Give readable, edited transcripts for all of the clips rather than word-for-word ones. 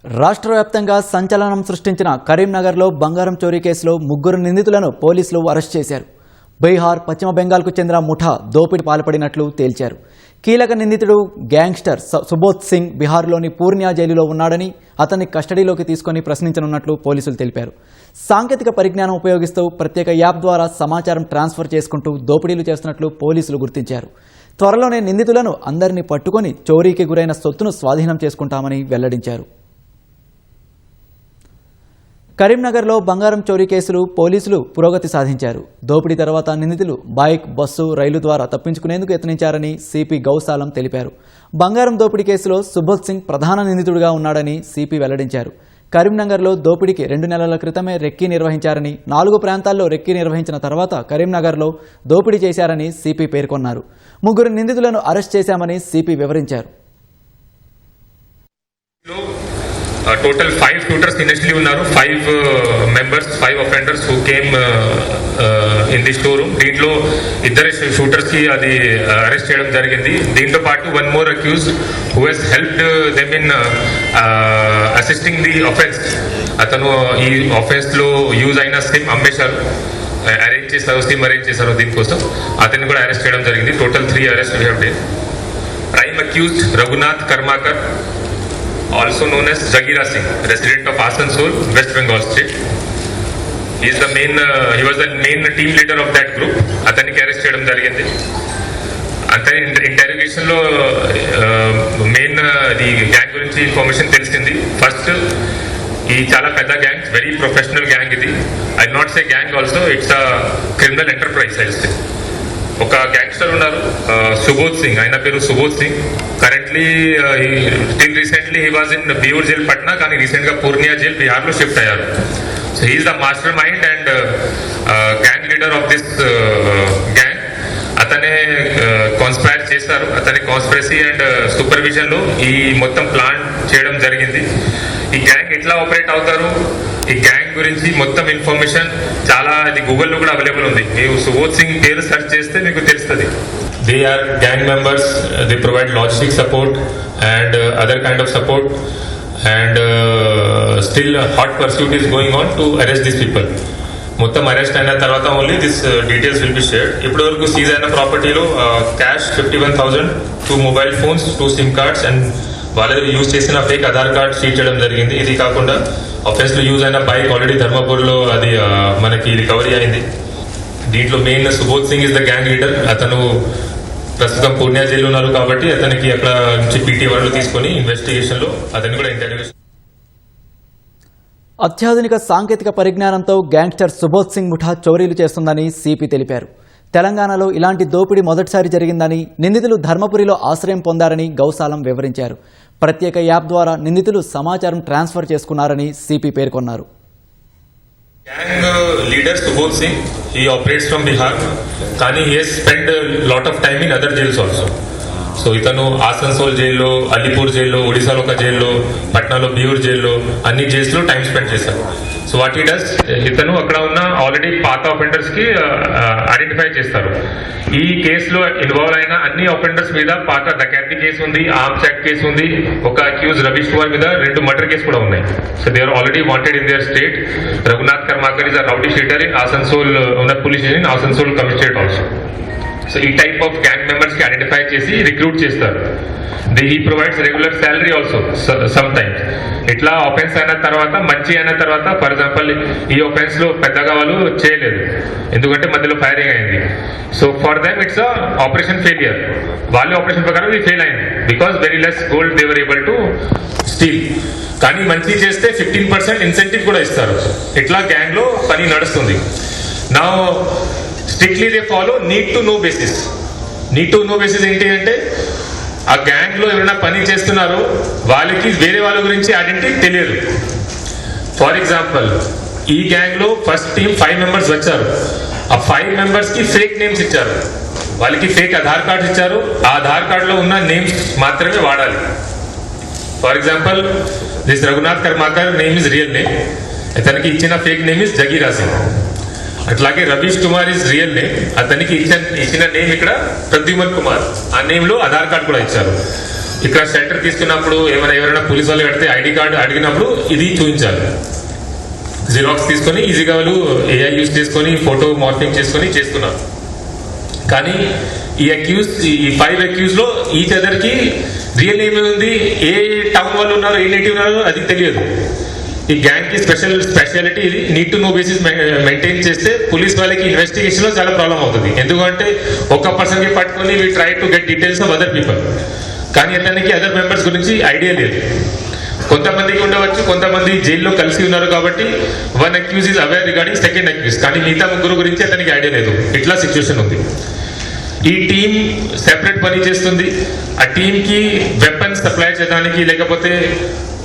రాష్ట్ర వ్యాప్తంగా సంచలనం సృష్టించిన కరీంనగర్లో బంగారం చోరీ కేసులో 3 నిందితులను పోలీసులు అరెస్ట్ చేశారు. బీహార్, పశ్చిమ బెంగాల్కు చెందిన ముఠా దోపిడీ పాల్పడినట్లు తేల్చారు. కీలక నిందితుడు గ్యాంగ్స్టర్ సుబోధ్ సింగ్ బీహార్లోని పూర్ణియా జైలులో ఉన్నాడని, అతన్ని కస్టడీలోకి తీసుకుని ప్రశ్నించనున్నట్లు పోలీసులు తెలిపారు. సాంకేతిక పరిజ్ఞానం ఉపయోగిస్తూ ప్రత్యేక యాప్ ద్వారా సమాచారం ట్రాన్స్ఫర్ చేసుకుంటూ దోపిడీలు చేస్తున్నట్లు పోలీసులు గుర్తించారు. త్వరలోనే నిందితులను అందరినీ పట్టుకొని చోరీకి గురైన సొత్తును స్వాధీనం చేసుకుంటామని వెల్లడించారు. కరీంనగర్లో బంగారం చోరీ కేసులు పోలీసులు పురోగతి సాధించారు. దోపిడీ తర్వాత నిందితులు బైక్, బస్సు, రైలు ద్వారా తప్పించుకునేందుకు యత్నించారని సిపి గౌసాలం తెలిపారు. బంగారం దోపిడీ కేసులో సుబోధ్ సింగ్ ప్రధాన నిందితుడిగా ఉన్నాడని సిపి వెల్లడించారు. కరీంనగర్లో దోపిడీకి 2 నెలల క్రితమే రెక్కీ నిర్వహించారని, 4 ప్రాంతాల్లో రెక్కీ నిర్వహించిన తర్వాత కరీంనగర్లో దోపిడీ చేశారని సిపి పేర్కొన్నారు. 3 నిందితులను అరెస్ట్ చేశామని సిపి వివరించారు. Total 5 shooters initially ఉన్నారు. 5 members, 5 offenders who came in the showroom. దీంట్లో 2 షూటర్స్ కి అది అరెస్ట్ చేయడం జరిగింది. దీంతో పాటు 1 more accused who has helped them in assisting the offense. అతను ఈ ఆఫెన్స్ లో యూజ్ అయిన సిమ్ అమ్మేశారు, సిమ్ అరేంజ్ చేశారు. దీనికోసం అతన్ని కూడా అరెస్ట్ చేయడం జరిగింది. Total 3 arrest we have done. Prime accused Raghunath Karmakar, also known as Jagira Singh, resident of Asansol, West Bengal state. He was the main team leader of that group. అతనికి arrest చేయడం జరిగింది. అతని interrogation లో main the gang గురించి information తెలిసింది. First, ఈ చాలా పెద్ద గ్యాంగ్, వెరీ ప్రొఫెషనల్ గ్యాంగ్ ఇది. I not say gang also, it's a criminal enterprise. ఒక గ్యాంగ్స్టర్ ఉన్నారు, సుబోధ్ సింగ్. ఆయన పేరు Subodh Singh. Currently till recently he was in Beur jail Patna, కానీ రీసెంట్ గా పూర్ణియా జైల్ బీహార్ లో షిఫ్ట్ అయ్యారు. So he's the master mind and gang leader of this gang. అతనే కాన్స్పైర్ చేశారు. అతని కాన్స్పిరసీ అండ్ సూపర్విజన్ లో ఈ మొత్తం ప్లాన్ చేయడం జరిగింది. ఈ గ్యాంగ్ ఎట్లా ఆపరేట్ అవుతారు, ఈ గ్యాంగ్ గురించి మొత్తం ఇన్ఫర్మేషన్ చాలా ఇది గూగుల్లో కూడా అవైలబుల్ ఉంది. మీరు సుబోధ్ సింగ్ పేరు సెర్చ్ చేస్తే మీకు తెలుస్తుంది. They are gang members, they provide logistic support and other kind of support and still hot pursuit is going on to arrest these people. మొత్తం అరెస్ట్ అయిన తర్వాత only this details will be shared. ఇప్పటి వరకు seize అయిన ప్రాపర్టీలో cash 51,000, 2 mobile phones, 2 SIM cards and వాళ్ళు use చేసిన fake Aadhaar card seize చేయడం జరిగింది. ఇది కాకుండా ఆఫెన్స్ లో యూజ్ అయిన బైక్ ఆల్రెడీ ధర్మపూర్ లో అది మనకి రికవరీ అయింది. దీంట్లో main Subodh Singh is the gang leader. అతను ప్రస్తుతం పూర్ణియా జైలు ఉన్నారు కాబట్టి అతనికి అక్కడ నుంచి పీటీ వాళ్ళు తీసుకొని ఇన్వెస్టిగేషన్ లో అతన్ని కూడా ఇంటర్వ్యూ. అత్యాధునిక సాంకేతిక పరిజ్ఞానంతో గ్యాంగ్స్టర్ సుబోధ్ సింగ్ ముఠా చోరీలు చేస్తుందని సిపి తెలిపారు. తెలంగాణలో ఇలాంటి దోపిడీ మొదటిసారి జరిగిందని, నిందితులు ధర్మపురిలో ఆశ్రయం పొందారని గౌసాలం వివరించారు. ప్రత్యేక యాప్ ద్వారా నిందితులు సమాచారం ట్రాన్స్ఫర్ చేసుకున్నారని సిపి పేర్కొన్నారు. Gang leader Subodh Singh, he operates from Bihar, కానీ he has spent a lot of time in other jails also. So ఇతను ఆసన్సోల్ జైల్లో, అలీపూర్ జైల్లో, ఒడిశాలో ఒక జైల్లో, పట్నాలో బీయూర్ జైల్లో, అన్ని జైల్స్ లో టైం స్పెండ్ చేశారు. సో వాట్ హీ డస్, ఇతను అక్కడ ఉన్న ఆల్రెడీ పాత ఆఫెండర్స్ కి ఐడెంటిఫై చేస్తారు. ఈ కేసులో ఇన్వాల్వ్ అయిన అన్ని ఆఫెండర్స్ మీద పాత డకాటీ కేసు ఉంది, ఆర్మ్స్ యాక్ట్ కేసు ఉంది, ఒక అక్యూజ్ రవీష్ కుమార్ మీద 2 మర్డర్ కేసు కూడా ఉన్నాయి. So they are already wanted in their state. Raghunath Karmakar is a rowdy sheeter in Asansol, ఉన్న police station in Asansol commissionerate also. So ఈ టైప్ ఆఫ్ గ్యాంగ్ మెంబర్స్ కి ఐడెంటిఫై చేసి రిక్రూట్ చేస్తారు. He provides regular salary also some times. ఇట్లా offence అయిన తర్వాత, మంచి అయిన తర్వాత, ఫర్ ఎగ్జాంపుల్ ఈ ఆఫెన్స్ లో పెద్దగా వాళ్ళు చేయలేదు ఎందుకంటే మధ్యలో ఫైరింగ్ అయింది. So for them it's operation failure. వాళ్ళ ఆపరేషన్ ప్రకారం ఇది ఫెయిల్ అయింది because very less gold they were able to steal. కానీ మంచి చేస్తే 15% ఇన్సెంటివ్ కూడా ఇస్తారు. ఇట్లా గ్యాంగ్ లో పని నడుస్తుంది. నా strictly they follow need to know basis. Need to know basis ఏంటి అంటే, ఆ గ్యాంగ్ లో ఎవరైనా పని చేస్తున్నారో వాళ్ళకి వేరే వాళ్ళ గురించి ఐడెంటిటీ తెలియదు. ఫర్ ఎగ్జాంపుల్, ఈ గ్యాంగ్ లో ఫస్ట్ టీమ్ 5 మెంబర్స్ వచ్చారు. ఆ 5 మెంబర్స్ కి ఫేక్ నేమ్స్ ఇచ్చారు. వాళ్ళకి ఫేక్ ఆధార్ కార్డ్స్ ఇచ్చారు. ఆ ఆధార్ కార్డ్ లో ఉన్న నేమ్స్ మాత్రమే వాడాలి. For example, this Raghunath Karmakar name is real name. అతనికి ఇచ్చిన ఫేక్ నేమ్ ఇస్ జగీరా సింగ్. అట్లాగే Ravish Kumar is real name. అతనికి ఇచ్చిన నేమ్ ఇక్కడ ప్రద్యుమన్ కుమార్. ఆ నేమ్ లో ఆధార్ కార్డ్ కూడా ఇచ్చారు. ఇక్కడ షెల్టర్ తీసుకున్నప్పుడు ఎవరైనా పోలీస్ వాళ్ళు కడితే ఐడి కార్డు అడిగినప్పుడు ఇది చూపించాలి. జిరాక్స్ తీసుకొని ఈజీగా వాళ్ళు ఏఐ యూస్ చేసుకొని ఫోటో మార్పింగ్ చేసుకొని చేస్తున్నారు. కానీ ఈ 5 అక్యూజ్ లో ఈచ్ అదర్ కి రియల్ నేమ్ ఉంది, ఏ టౌన్ వాళ్ళు ఉన్నారో ఏ నేటివ్ ఉన్నారో అది తెలియదు. ఈ గ్యాంగ్ కి స్పెషాలిటీ ఇది need to know basis maintain చేస్తే పోలీస్ వాళ్ళకి ఇన్వెస్టిగేషన్ లో చాలా ప్రాబ్లం అవుతుంది. ఎందుకంటే ఒక పర్సన్ కి పట్టుకొని we try to get details of other people, కానీ అతనికి అదర్ మెంబర్స్ గురించి ఐడియా లేదు. కొంతమందికి ఉండవచ్చు, కొంతమంది జైల్లో కలిసి ఉన్నారు కాబట్టి 1 accused is aware regarding 2nd accused, కానీ మిగతా 3 గురించి అతనికి ఐడియా లేదు. ఇట్లా సిచ్యువేషన్ ఉంది. ఈ టీం సెపరేట్ పని చేస్తుంది. ఆ టీం కి వెపన్స్ సప్లై చేయడానికి, లేకపోతే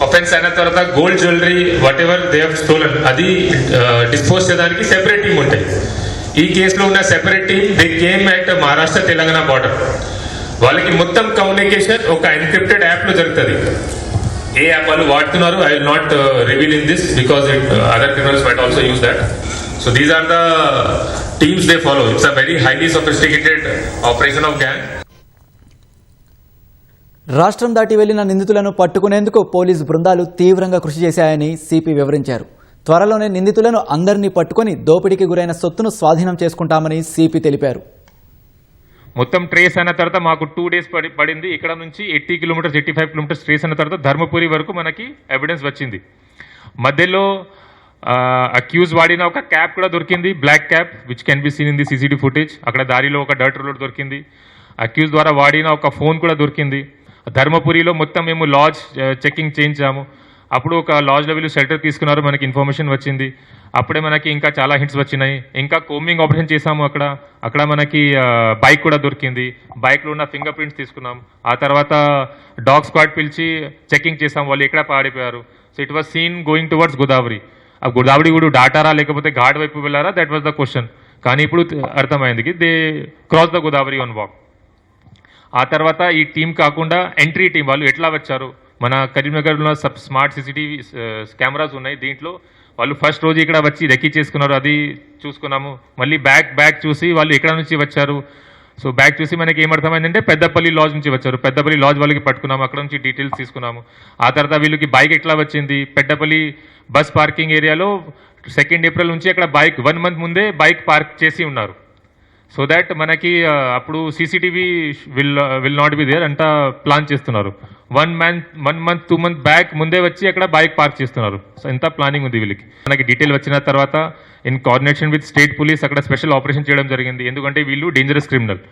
అఫెన్స్ అయిన తర్వాత gold jewellery what ever they have stolen అది డిస్పోజ్ చేయడానికి సెపరేట్ టీం ఉంటాయి. ఈ కేసులో ఉన్న separate team they came at Maharashtra Telangana border. వాళ్ళకి మొత్తం కమ్యూనికేషన్ ఒక ఎన్క్రిప్టెడ్ యాప్ లో జరుగుతుంది. ఏ యాప్ వాళ్ళు వాడుతున్నారు I will not reveal in this because other criminals might also use that. So these are the teams they follow. It's a very highly sophisticated operation of gang. రాష్ట్రం దాటి వెళ్లిన నిందితులను పట్టుకునేందుకు police బృందాలు తీవ్రంగా కృషి చేశాయని సిపి వివరించారు. త్వరలోనే నిందితులను అందరినీ పట్టుకొని దోపిడీకి గురైన సొత్తును స్వాధీనం చేసుకుంటామని సిపి తెలిపారు. మొత్తం ట్రేస్ అయిన తర్వాత మాకు 2 days పడింది. ఇక్కడ నుంచి 80 కిలోమీటర్స్ 85 కిలోమీటర్స్ ట్రేస్ అయిన తర్వాత ధర్మపురి వరకు మనకి ఎవిడెన్స్ వచ్చింది. మధ్యలో అక్యూజ్ వాడిన ఒక క్యాప్ కూడా దొరికింది, black cap which can be seen in the CCTV footage. అక్కడ దారిలో ఒక డర్ట్ రోడ్ దొరికింది. అక్యూజ్ ద్వారా వాడిన ఒక ఫోన్ కూడా దొరికింది. ధర్మపురిలో మొత్తం మేము లాడ్జ్ చెకింగ్ చేయించాము. అప్పుడు ఒక లాడ్జ్లో వీళ్ళు షెల్టర్ తీసుకున్నారు, మనకి ఇన్ఫర్మేషన్ వచ్చింది. అప్పుడే మనకి ఇంకా చాలా హింట్స్ వచ్చినాయి. ఇంకా కోమింగ్ ఆపరేషన్ చేసాము. అక్కడ మనకి బైక్ కూడా దొరికింది. బైక్లో ఉన్న ఫింగర్ ప్రింట్స్ తీసుకున్నాం. ఆ తర్వాత డాగ్ స్క్వాడ్ పిలిచి చెకింగ్ చేసాం, వాళ్ళు ఎక్కడ పాడిపోయారు. So it was seen going towards Godavari. ఆ గోదావరి కూడా దాటారా లేకపోతే ఘాట్ వైపు వెళ్ళారా, దట్ వాజ్ ద క్వశ్చన్. కానీ ఇప్పుడు అర్థమైంది the cross the Godavari on walk. ఆ తర్వాత ఈ టీం కాకుండా ఎంట్రీ టీం వాళ్ళు ఎట్లా వచ్చారు, మన కరీంనగర్లో స్మార్ట్ సీసీటీవీ కెమెరాస్ ఉన్నాయి. దీంట్లో వాళ్ళు ఫస్ట్ రోజు ఇక్కడ వచ్చి రెక్కీ చేసుకున్నారు, అది చూసుకున్నాము. మళ్ళీ బ్యాగ్ చూసి వాళ్ళు ఎక్కడ నుంచి వచ్చారు. సో బ్యాగ్ చూసి మనకి ఏమర్థమైందంటే పెద్దపల్లి లాడ్జ్ నుంచి వచ్చారు. పెద్దపల్లి లాడ్జ్ వాళ్ళకి పట్టుకున్నాము, అక్కడ నుంచి డీటెయిల్స్ తీసుకున్నాము. ఆ తర్వాత వీళ్ళకి బైక్ ఎట్లా వచ్చింది, పెద్దపల్లి బస్ పార్కింగ్ ఏరియాలో 2nd April నుంచి అక్కడ బైక్ 1 month ముందే బైక్ పార్క్ చేసి ఉన్నారు. సో దాట్ మనకి అప్పుడు CCTV will not be there అంతా ప్లాన్ చేస్తున్నారు. 1 month 2 month బ్యాక్ ముందే వచ్చి అక్కడ బైక్ పార్క్ చేస్తున్నారు. సో ఎంత ప్లానింగ్ ఉంది వీళ్ళకి. మనకి డీటెయిల్ వచ్చిన తర్వాత in coordination with state police అక్కడ స్పెషల్ ఆపరేషన్ చేయడం జరిగింది. ఎందుకంటే వీళ్ళు డేంజరస్ క్రిమినల్.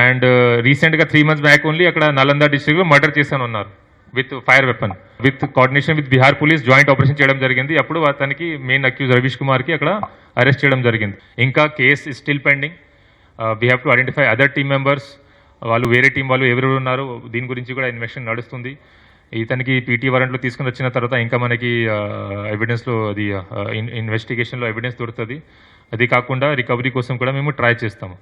అండ్ రీసెంట్గా 3 months బ్యాక్ ఓన్లీ అక్కడ నాలందా డిస్ట్రిక్ట్లో మర్డర్ చేశాను ఉన్నారు with fire weapon. With coordination with Bihar police joint operation చేయడం జరిగింది. అప్పుడు అతనికి మెయిన్ అక్యూజ్ రవీష్ కుమార్కి అక్కడ అరెస్ట్ చేయడం జరిగింది. ఇంకా case is still pending. We have to identify other team members. వాళ్ళు వేరే టీం వాళ్ళు ఎవరెవరు ఉన్నారు దీని గురించి కూడా ఇన్వెస్టిగేషన్ నడుస్తుంది. ఇతనికి పీటీ వారెంట్లో తీసుకుని వచ్చిన తర్వాత ఇంకా మనకి ఎవిడెన్స్లో అది ఇన్వెస్టిగేషన్లో ఎవిడెన్స్ దొరుకుతుంది. అది కాకుండా రికవరీ కోసం కూడా మేము ట్రై చేస్తాము.